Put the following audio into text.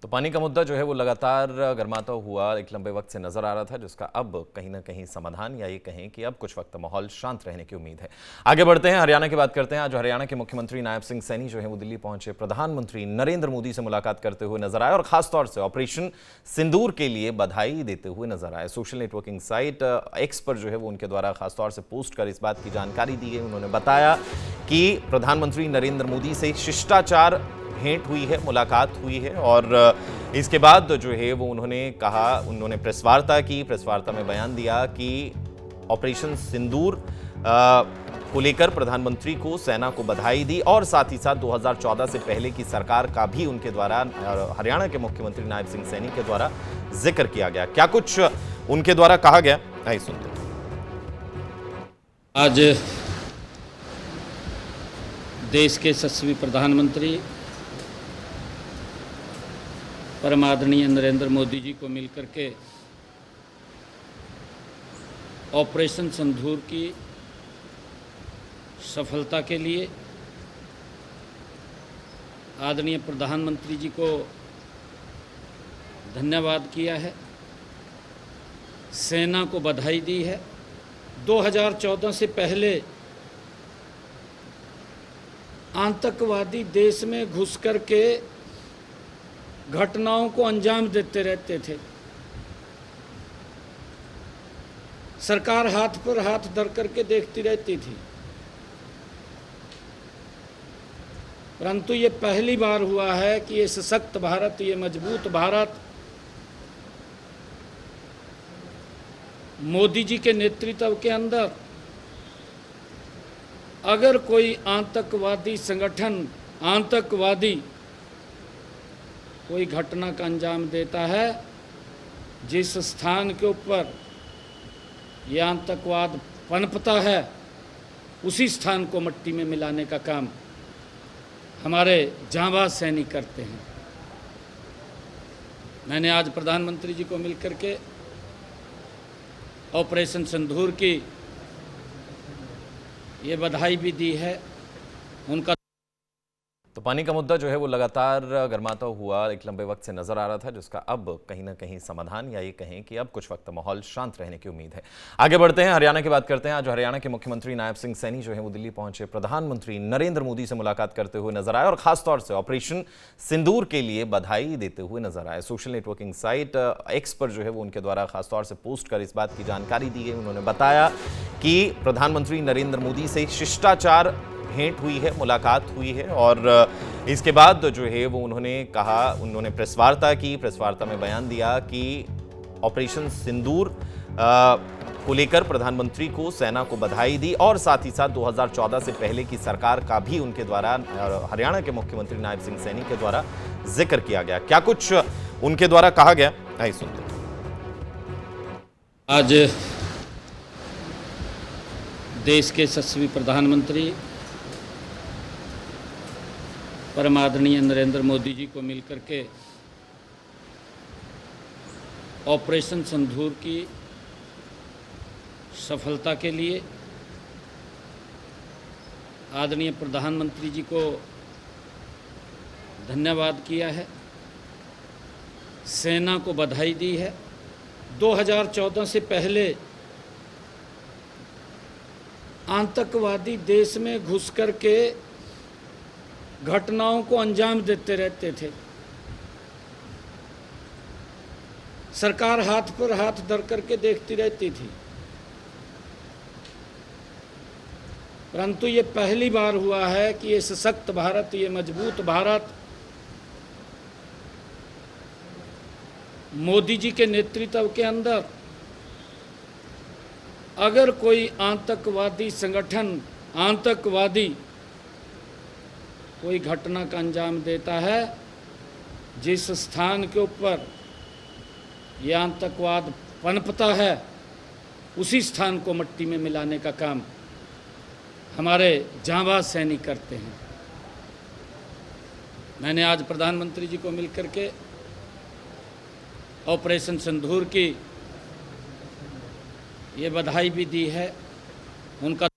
तो पानी का मुद्दा जो है वो लगातार गर्माता हुआ एक लंबे वक्त से नजर आ रहा था, जिसका अब कहीं ना कहीं समाधान या ये कहें कि अब कुछ वक्त माहौल शांत रहने की उम्मीद है। आगे बढ़ते हैं, हरियाणा की बात करते हैं। आज हरियाणा के मुख्यमंत्री नायब सिंह सैनी जो है वो दिल्ली पहुंचे, प्रधानमंत्री नरेंद्र मोदी से मुलाकात करते हुए नजर आए और खासतौर से ऑपरेशन सिंदूर के लिए बधाई देते हुए नजर आए। सोशल नेटवर्किंग साइट एक्स पर जो है वो उनके द्वारा खासतौर से पोस्ट कर इस बात की जानकारी दी गई। उन्होंने बताया कि प्रधानमंत्री नरेंद्र मोदी से शिष्टाचार भेंट हुई है, मुलाकात हुई है और इसके बाद जो है वो उन्होंने प्रेस वार्ता की। प्रेस वार्ता में बयान दिया कि ऑपरेशन सिंदूर को लेकर प्रधानमंत्री को, सेना को बधाई दी और साथ ही साथ 2014 से पहले की सरकार का भी उनके द्वारा, हरियाणा के मुख्यमंत्री नायब सिंह सैनी के द्वारा जिक्र किया गया। क्या कुछ उनके द्वारा कहा गया, आइए सुनते हैं। आज देश के यशस्वी प्रधानमंत्री परम आदरणीय नरेंद्र मोदी जी को मिलकर के ऑपरेशन सिंदूर की सफलता के लिए आदरणीय प्रधानमंत्री जी को धन्यवाद किया है, सेना को बधाई दी है। 2014 से पहले आतंकवादी देश में घुस कर के घटनाओं को अंजाम देते रहते थे। सरकार हाथ पर हाथ धर करके देखती रहती थी, परंतु ये पहली बार हुआ है कि ये सशक्त भारत, ये मजबूत भारत मोदी जी के नेतृत्व के अंदर अगर कोई आतंकवादी संगठन, आतंकवादी कोई घटना का अंजाम देता है, जिस स्थान के ऊपर यह आतंकवाद पनपता है, उसी स्थान को मिट्टी में मिलाने का काम हमारे जांबाज सैनिक करते हैं। मैंने आज प्रधानमंत्री जी को मिलकर के ऑपरेशन सिंदूर की ये बधाई भी दी है। उनका तो पानी का मुद्दा जो है वो लगातार गर्माता हुआ एक लंबे वक्त से नजर आ रहा था, जिसका अब कहीं ना कहीं समाधान या ये कहें कि अब कुछ वक्त माहौल शांत रहने की उम्मीद है। आगे बढ़ते हैं, हरियाणा की बात करते हैं। आज हरियाणा के मुख्यमंत्री नायब सिंह सैनी जो है वो दिल्ली पहुंचे, प्रधानमंत्री नरेंद्र मोदी से मुलाकात करते हुए नजर आए और खासतौर से ऑपरेशन सिंदूर के लिए बधाई देते हुए नजर आए। सोशल नेटवर्किंग साइट एक्स पर जो है वो उनके द्वारा खासतौर से पोस्ट कर इस बात की जानकारी दी गई। उन्होंने बताया कि प्रधानमंत्री नरेंद्र मोदी से शिष्टाचार भेंट हुई है, मुलाकात हुई है और इसके बाद जो है वो उन्होंने प्रेस वार्ता की। प्रेस वार्ता में बयान दिया कि ऑपरेशन सिंदूर को लेकर प्रधानमंत्री को, सेना को बधाई दी और साथ ही साथ 2014 से पहले की सरकार का भी उनके द्वारा, हरियाणा के मुख्यमंत्री नायब सिंह सैनी के द्वारा जिक्र किया गया। क्या कुछ उनके द्वारा कहा गया, आइए सुनते हैं। आज देश के यशस्वी प्रधानमंत्री परम आदरणीय नरेंद्र मोदी जी को मिलकर के ऑपरेशन सिंदूर की सफलता के लिए आदरणीय प्रधानमंत्री जी को धन्यवाद किया है, सेना को बधाई दी है। 2014 से पहले आतंकवादी देश में घुस कर के घटनाओं को अंजाम देते रहते थे। सरकार हाथ पर हाथ धर करके देखती रहती थी, परंतु ये पहली बार हुआ है कि ये सशक्त भारत, ये मजबूत भारत मोदी जी के नेतृत्व के अंदर अगर कोई आतंकवादी संगठन, आतंकवादी कोई घटना का अंजाम देता है, जिस स्थान के ऊपर यह आतंकवाद पनपता है, उसी स्थान को मिट्टी में मिलाने का काम हमारे जांबाज सैनिक करते हैं। मैंने आज प्रधानमंत्री जी को मिलकर के ऑपरेशन सिंदूर की ये बधाई भी दी है। उनका